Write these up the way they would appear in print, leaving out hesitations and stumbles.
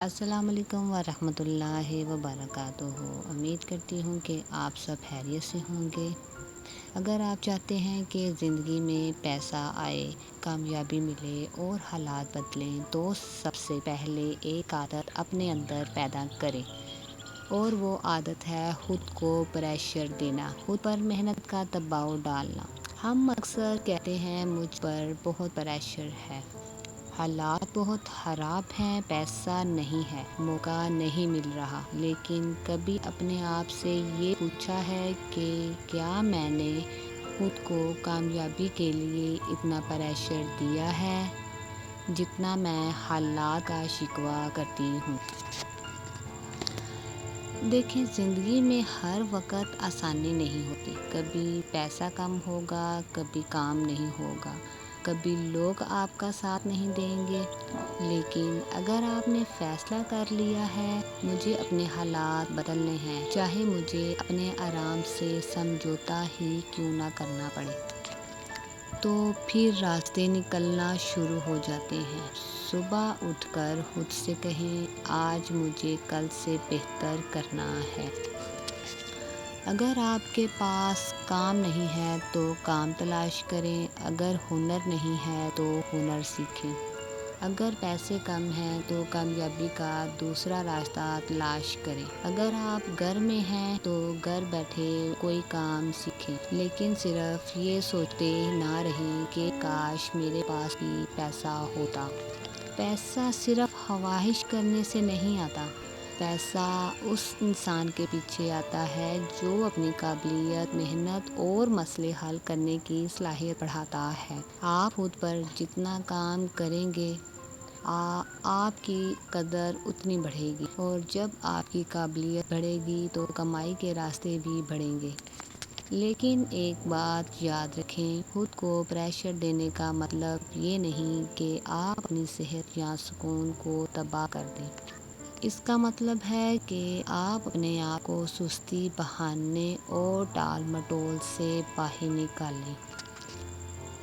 السلام علیکم ورحمۃ اللہ وبرکاتہ۔ امید کرتی ہوں کہ آپ سب خیریت سے ہوں گے۔ اگر آپ چاہتے ہیں کہ زندگی میں پیسہ آئے، کامیابی ملے اور حالات بدلیں تو سب سے پہلے ایک عادت اپنے اندر پیدا کریں، اور وہ عادت ہے خود کو پریشر دینا، خود پر محنت کا دباؤ ڈالنا۔ ہم اکثر کہتے ہیں مجھ پر بہت پریشر ہے، حالات بہت خراب ہیں، پیسہ نہیں ہے، موقع نہیں مل رہا، لیکن کبھی اپنے آپ سے یہ پوچھا ہے کہ کیا میں نے خود کو کامیابی کے لیے اتنا پریشر دیا ہے جتنا میں حالات کا شکوہ کرتی ہوں؟ دیکھیں، زندگی میں ہر وقت آسانی نہیں ہوتی۔ کبھی پیسہ کم ہوگا، کبھی کام نہیں ہوگا، کبھی لوگ آپ کا ساتھ نہیں دیں گے، لیکن اگر آپ نے فیصلہ کر لیا ہے مجھے اپنے حالات بدلنے ہیں، چاہے مجھے اپنے آرام سے سمجھوتا ہی کیوں نہ کرنا پڑے، تو پھر راستے نکلنا شروع ہو جاتے ہیں۔ صبح اٹھ کر خود سے کہیں آج مجھے کل سے بہتر کرنا ہے۔ اگر آپ کے پاس کام نہیں ہے تو کام تلاش کریں، اگر ہنر نہیں ہے تو ہنر سیکھیں، اگر پیسے کم ہیں تو کامیابی کا دوسرا راستہ تلاش کریں، اگر آپ گھر میں ہیں تو گھر بیٹھے کوئی کام سیکھیں، لیکن صرف یہ سوچتے نہ رہیں کہ کاش میرے پاس بھی پیسہ ہوتا۔ پیسہ صرف خواہش کرنے سے نہیں آتا، پیسہ اس انسان کے پیچھے آتا ہے جو اپنی قابلیت، محنت اور مسئلے حل کرنے کی صلاحیت بڑھاتا ہے۔ آپ خود پر جتنا کام کریں گے آپ کی قدر اتنی بڑھے گی، اور جب آپ کی قابلیت بڑھے گی تو کمائی کے راستے بھی بڑھیں گے۔ لیکن ایک بات یاد رکھیں، خود کو پریشر دینے کا مطلب یہ نہیں کہ آپ اپنی صحت یا سکون کو تباہ کر دیں۔ اس کا مطلب ہے کہ آپ اپنے آپ کو سستی، بہانے اور ٹال مٹول سے باہر نکالیں۔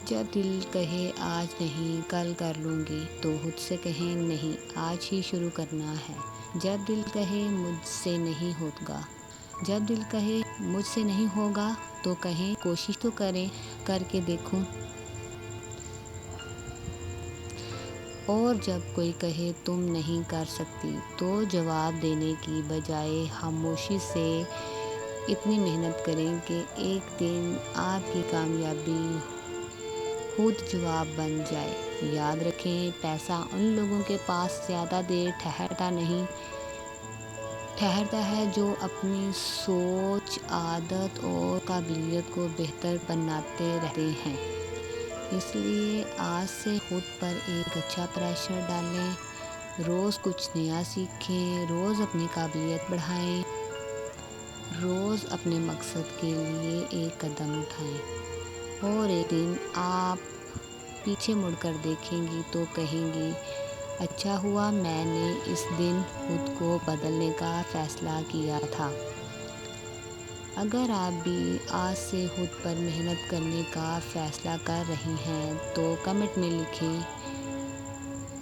جب دل کہے آج نہیں کل کر لوں گی تو خود سے کہیں نہیں، آج ہی شروع کرنا ہے۔ جب دل کہے مجھ سے نہیں ہوگا، جب دل کہے مجھ سے نہیں ہوگا تو کہیں کوشش تو کریں، کر کے دیکھوں۔ اور جب کوئی کہے تم نہیں کر سکتی تو جواب دینے کی بجائے خاموشی سے اتنی محنت کریں کہ ایک دن آپ کی کامیابی خود جواب بن جائے۔ یاد رکھیں، پیسہ ان لوگوں کے پاس زیادہ دیر ٹھہرتا ہے جو اپنی سوچ، عادت اور قابلیت کو بہتر بناتے رہتے ہیں۔ اس لیے آج سے خود پر ایک اچھا پریشر ڈالیں، روز کچھ نیا سیکھیں، روز اپنی قابلیت بڑھائیں، روز اپنے مقصد کے لیے ایک قدم اٹھائیں، اور ایک دن آپ پیچھے مڑ کر دیکھیں گی تو کہیں گی اچھا ہوا میں نے اس دن خود کو بدلنے کا فیصلہ کیا تھا۔ اگر آپ بھی آج سے خود پر محنت کرنے کا فیصلہ کر رہی ہیں تو کمنٹ میں لکھیں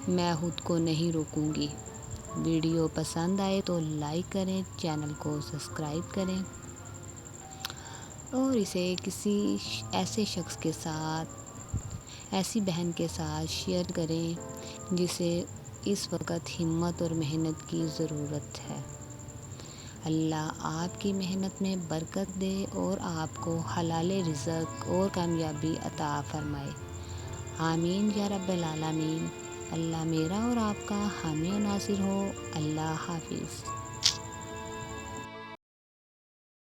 میں خود کو نہیں روکوں گی۔ ویڈیو پسند آئے تو لائک کریں، چینل کو سبسکرائب کریں، اور اسے کسی ایسے شخص کے ساتھ، ایسی بہن کے ساتھ شیئر کریں جسے اس وقت ہمت اور محنت کی ضرورت ہے۔ اللہ آپ کی محنت میں برکت دے اور آپ کو حلال رزق اور کامیابی عطا فرمائے۔ آمین یا رب العالمین۔ اللہ میرا اور آپ کا حامی و ناصر ہو۔ اللہ حافظ۔